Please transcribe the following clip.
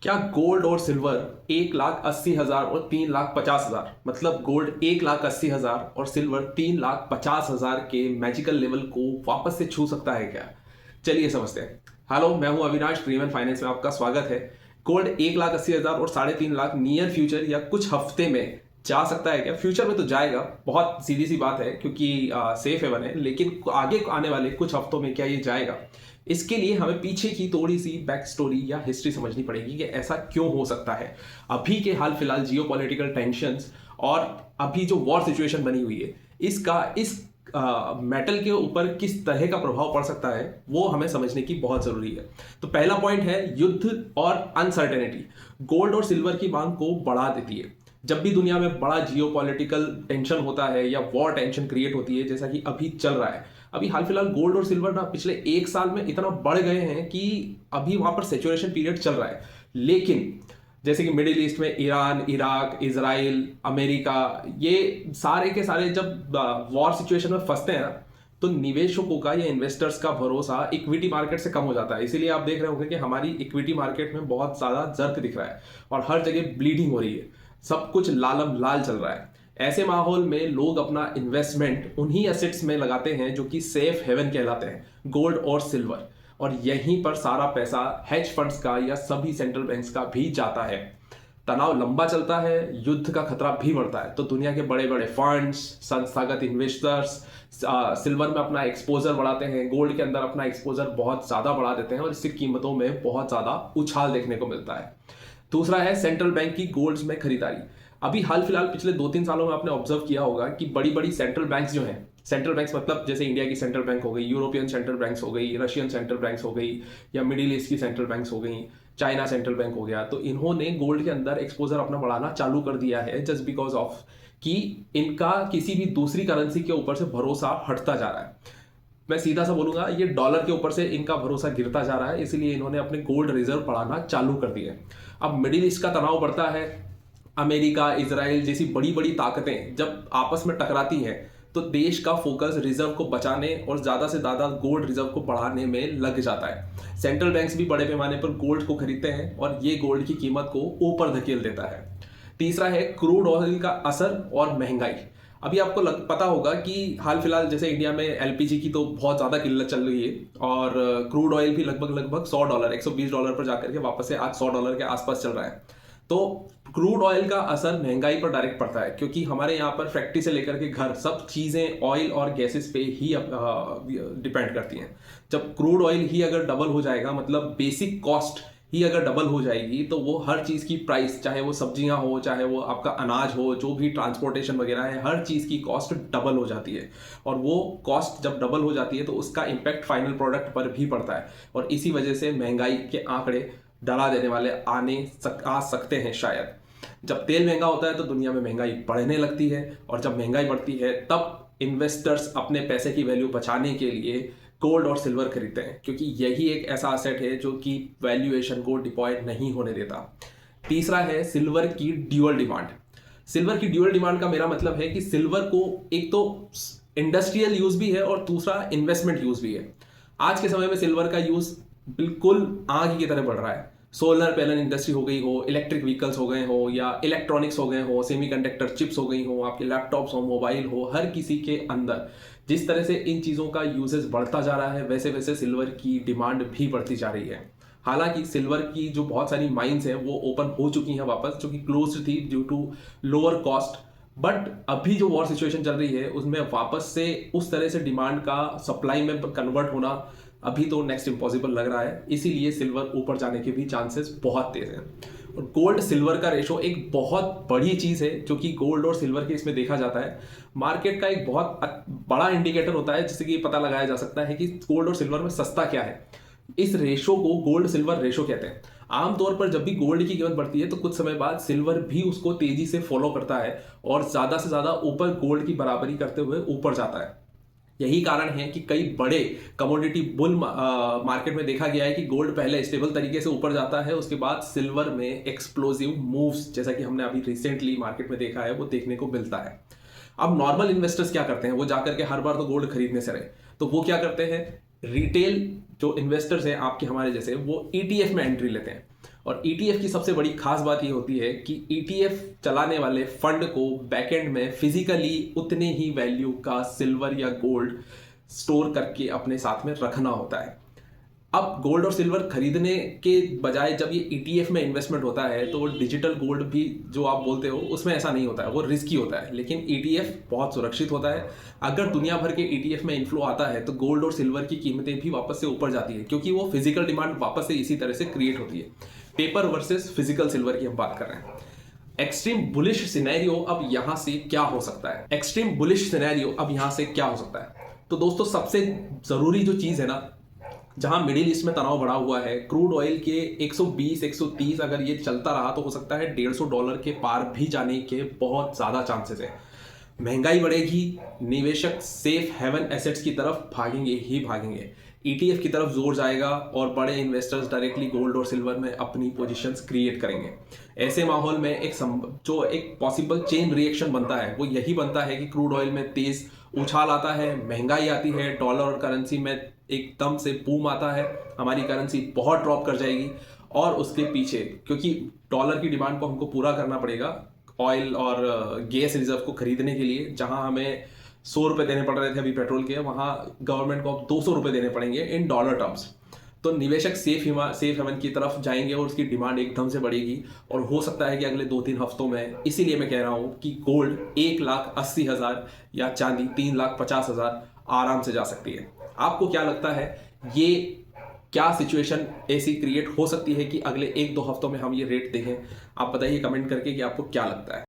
क्या गोल्ड और सिल्वर 1,80,000 और 3,50,000 मतलब गोल्ड 1,80,000 और सिल्वर 3,50,000 के मैजिकल लेवल को वापस से छू सकता है क्या? चलिए समझते हैं। हेलो, मैं हूं अविनाश, ड्रीम एंड फाइनेंस में आपका स्वागत है। गोल्ड 1,80,000 और 3.5 लाख नियर फ्यूचर या कुछ हफ्ते में जा सकता है क्या? फ्यूचर में तो जाएगा, बहुत सीधी सी बात है क्योंकि सेफ हेवन है, लेकिन आगे आने वाले कुछ हफ्तों में क्या ये जाएगा? इसके लिए हमें पीछे की थोड़ी सी बैक स्टोरी या हिस्ट्री समझनी पड़ेगी कि ऐसा क्यों हो सकता है। अभी के हाल फिलहाल जियो पॉलिटिकल टेंशंस और अभी जो वॉर सिचुएशन बनी हुई है, इसका इस मेटल के ऊपर किस तरह का प्रभाव पड़ सकता है वो हमें समझने की बहुत जरूरी है। तो पहला पॉइंट है युद्ध और अनसर्टेनिटी। गोल्ड और सिल्वर की मांग को बढ़ा देती है। जब भी दुनिया में बड़ा जियो पॉलिटिकल टेंशन होता है या वॉर टेंशन क्रिएट होती है, जैसा कि अभी चल रहा है, अभी हाल फिलहाल गोल्ड और सिल्वर ना पिछले एक साल में इतना बढ़ गए हैं कि अभी वहां पर सेचुरेशन पीरियड चल रहा है। लेकिन जैसे कि मिडिल ईस्ट में ईरान, इराक, इजराइल, अमेरिका, ये सारे के सारे जब वॉर सिचुएशन में फंसते हैं ना, तो निवेशकों का या इन्वेस्टर्स का भरोसा इक्विटी मार्केट से कम हो जाता है। इसीलिए आप देख रहे होंगे कि हमारी इक्विटी मार्केट में बहुत ज्यादा जर्क दिख रहा है और हर जगह ब्लीडिंग हो रही है, सब कुछ लालम लाल चल रहा है। ऐसे माहौल में लोग अपना इन्वेस्टमेंट उन्हीं एसेट्स में लगाते हैं जो कि सेफ हेवन कहलाते हैं, गोल्ड और सिल्वर। और यहीं पर सारा पैसा हेज फंड्स का या सभी सेंट्रल बैंक्स का भी जाता है। तनाव लंबा चलता है, युद्ध का खतरा भी बढ़ता है, तो दुनिया के बड़े बड़े फंड्स, संस्थागत इन्वेस्टर्स सिल्वर में अपना एक्सपोजर बढ़ाते हैं, गोल्ड के अंदर अपना एक्सपोजर बहुत ज्यादा बढ़ा देते हैं और इससे कीमतों में बहुत ज्यादा उछाल देखने को मिलता है। दूसरा है सेंट्रल बैंक की गोल्ड्स में खरीदारी। अभी हाल फिलहाल पिछले 2-3 सालों में आपने ऑब्जर्व किया होगा कि बड़ी बड़ी सेंट्रल बैंक्स जो हैं, सेंट्रल बैंक्स मतलब जैसे इंडिया की सेंट्रल बैंक हो गई, यूरोपियन सेंट्रल बैंक्स हो गई, रशियन सेंट्रल बैंक्स हो गई, या मिडिल ईस्ट की सेंट्रल बैंक्स हो गई, चाइना सेंट्रल बैंक हो गया, तो इन्होंने गोल्ड के अंदर एक्सपोजर अपना बढ़ाना चालू कर दिया है जस्ट बिकॉज ऑफ कि इनका किसी भी दूसरी करेंसी के ऊपर से भरोसा हटता जा रहा है। मैं सीधा सा बोलूंगा, ये डॉलर के ऊपर से इनका भरोसा गिरता जा रहा है, इसीलिए इन्होंने अपने गोल्ड रिजर्व बढ़ाना चालू कर दिए। अब मिडिल ईस्ट का तनाव बढ़ता है, अमेरिका, इजराइल जैसी बड़ी बड़ी ताकतें जब आपस में टकराती हैं, तो देश का फोकस रिजर्व को बचाने और ज्यादा से ज्यादा गोल्ड रिजर्व को बढ़ाने में लग जाता है। सेंट्रल बैंक्स भी बड़े पैमाने पर गोल्ड को खरीदते हैं और ये गोल्ड की कीमत को ऊपर धकेल देता है। तीसरा है क्रूड ऑयल का असर और महंगाई। अभी आपको पता होगा कि हाल फिलहाल जैसे इंडिया में एलपीजी की तो बहुत ज़्यादा किल्लत चल रही है और क्रूड ऑयल भी लगभग लगभग $100, $120 पर जाकर के वापस से आज $100 के आसपास चल रहा है। तो क्रूड ऑयल का असर महंगाई पर डायरेक्ट पड़ता है, क्योंकि हमारे यहाँ पर फैक्ट्री से लेकर के घर सब चीज़ें ऑयल और गैसेस पे ही डिपेंड करती हैं। जब क्रूड ऑयल ही अगर डबल हो जाएगा, मतलब बेसिक कॉस्ट ही अगर डबल हो जाएगी, तो वो हर चीज़ की प्राइस, चाहे वो सब्जियां हो, चाहे वो आपका अनाज हो, जो भी ट्रांसपोर्टेशन वगैरह है, हर चीज़ की कॉस्ट डबल हो जाती है। और वो कॉस्ट जब डबल हो जाती है तो उसका इम्पैक्ट फाइनल प्रोडक्ट पर भी पड़ता है, और इसी वजह से महंगाई के आंकड़े डरा देने वाले आ सकते हैं शायद। जब तेल महंगा होता है तो दुनिया में महंगाई बढ़ने लगती है, और जब महंगाई बढ़ती है तब इन्वेस्टर्स अपने पैसे की वैल्यू बचाने के लिए गोल्ड और सिल्वर खरीदते हैं, क्योंकि यही एक ऐसा एसेट है जो कि वैल्यूएशन को डिपॉय नहीं होने देता। तीसरा है सिल्वर की ड्यूअल डिमांड। सिल्वर की ड्यूअल डिमांड का मेरा मतलब है कि सिल्वर को एक तो इंडस्ट्रियल यूज भी है और दूसरा इन्वेस्टमेंट यूज भी है। आज के समय में सिल्वर का यूज बिल्कुल आग की तरह बढ़ रहा है। सोलर पैनल इंडस्ट्री हो गई हो, इलेक्ट्रिक व्हीकल्स हो गए हो, या इलेक्ट्रॉनिक्स हो गए हो, सेमीकंडक्टर चिप्स हो गई हो, आपके लैपटॉप्स हो, मोबाइल हो, हर किसी के अंदर जिस तरह से इन चीज़ों का यूजेस बढ़ता जा रहा है, वैसे वैसे सिल्वर की डिमांड भी बढ़ती जा रही है। हालांकि सिल्वर की जो बहुत सारी माइंस हैं वो ओपन हो चुकी हैं वापस, जो कि क्लोज थी due to lower cost, but अभी जो वॉर सिचुएशन चल रही है उसमें वापस से उस तरह से डिमांड का सप्लाई में कन्वर्ट होना अभी तो नेक्स्ट इम्पॉसिबल लग रहा है। इसीलिए सिल्वर ऊपर जाने के भी चांसेस बहुत तेज हैं। और गोल्ड सिल्वर का रेशो एक बहुत बड़ी चीज है जो कि गोल्ड और सिल्वर के इसमें देखा जाता है। मार्केट का एक बहुत बड़ा इंडिकेटर होता है जिससे कि पता लगाया जा सकता है कि गोल्ड और सिल्वर में सस्ता क्या है। इस रेशो को गोल्ड सिल्वर रेशो कहते हैं। आमतौर पर जब भी गोल्ड की कीमत बढ़ती है तो कुछ समय बाद सिल्वर भी उसको तेजी से फॉलो करता है और ज्यादा से ज्यादा ऊपर गोल्ड की बराबरी करते हुए ऊपर जाता है। यही कारण है कि कई बड़े कमोडिटी बुल मार्केट में देखा गया है कि गोल्ड पहले स्टेबल तरीके से ऊपर जाता है, उसके बाद सिल्वर में एक्सप्लोसिव मूव्स, जैसा कि हमने अभी रिसेंटली मार्केट में देखा है, वो देखने को मिलता है। अब नॉर्मल इन्वेस्टर्स क्या करते हैं, वो जाकर के हर बार तो गोल्ड खरीदने से रहे, तो वो क्या करते हैं, रिटेल जो इन्वेस्टर्स हैं आपके हमारे जैसे, वो ईटीएफ में एंट्री लेते हैं। और ETF की सबसे बड़ी खास बात ये होती है कि ETF चलाने वाले फंड को बैकएंड में फिजिकली उतने ही वैल्यू का सिल्वर या गोल्ड स्टोर करके अपने साथ में रखना होता है। अब गोल्ड और सिल्वर खरीदने के बजाय जब ये ETF में इन्वेस्टमेंट होता है तो वो डिजिटल गोल्ड भी जो आप बोलते हो उसमें ऐसा नहीं होता है, वो रिस्की होता है। लेकिन ETF बहुत सुरक्षित होता है। अगर दुनिया भर के ETF में इन्फ्लो आता है तो गोल्ड और सिल्वर की कीमतें भी वापस से ऊपर जाती है, क्योंकि वो फिजिकल डिमांड वापस से इसी तरह से क्रिएट होती है। पेपर वर्सेस फिजिकल सिल्वर की हम बात कर रहे हैं। एक्सट्रीम बुलिश सिनेरियो अब यहां से क्या हो सकता है? एक्सट्रीम बुलिश सिनेरियो अब यहां से क्या हो सकता है? तो दोस्तों, सबसे जरूरी जो चीज है ना, जहां मिडिल ईस्ट में तनाव बढ़ा हुआ है, क्रूड ऑयल के 120 130 अगर ये चलता रहा तो हो सकता है $150 के पार भी जाने के बहुत ज्यादा चांसेस है। महंगाई बढ़ेगी, निवेशक सेफ हेवन एसेट्स की तरफ भागेंगे ही भागेंगे, ETF की तरफ जोर जाएगा और बड़े इन्वेस्टर्स डायरेक्टली गोल्ड और सिल्वर में अपनी पोजीशंस क्रिएट करेंगे। ऐसे माहौल में जो एक पॉसिबल चेन रिएक्शन बनता है वो यही बनता है कि क्रूड ऑयल में तेज उछाल आता है, महंगाई आती है, डॉलर और करेंसी में एकदम से बूम आता है, हमारी करेंसी बहुत ड्रॉप कर जाएगी। और उसके पीछे, क्योंकि डॉलर की डिमांड को हमको पूरा करना पड़ेगा ऑयल और गैस रिजर्व को खरीदने के लिए, जहां हमें 100 रुपए देने पड़ रहे थे अभी पेट्रोल के, वहां गवर्नमेंट को अब 200 रुपए देने पड़ेंगे इन डॉलर टर्म्स। तो निवेशक सेफ हेवन की तरफ जाएंगे और उसकी डिमांड एकदम से बढ़ेगी। और हो सकता है कि अगले 2-3 हफ्तों में, इसीलिए मैं कह रहा हूं कि गोल्ड 1,80,000 या चांदी 3,50,000 आराम से जा सकती है। आपको क्या लगता है, ये क्या सिचुएशन ऐसी क्रिएट हो सकती है कि अगले 1-2 हफ्तों में हम ये रेट देखें? आप बताइए कमेंट करके कि आपको क्या लगता है।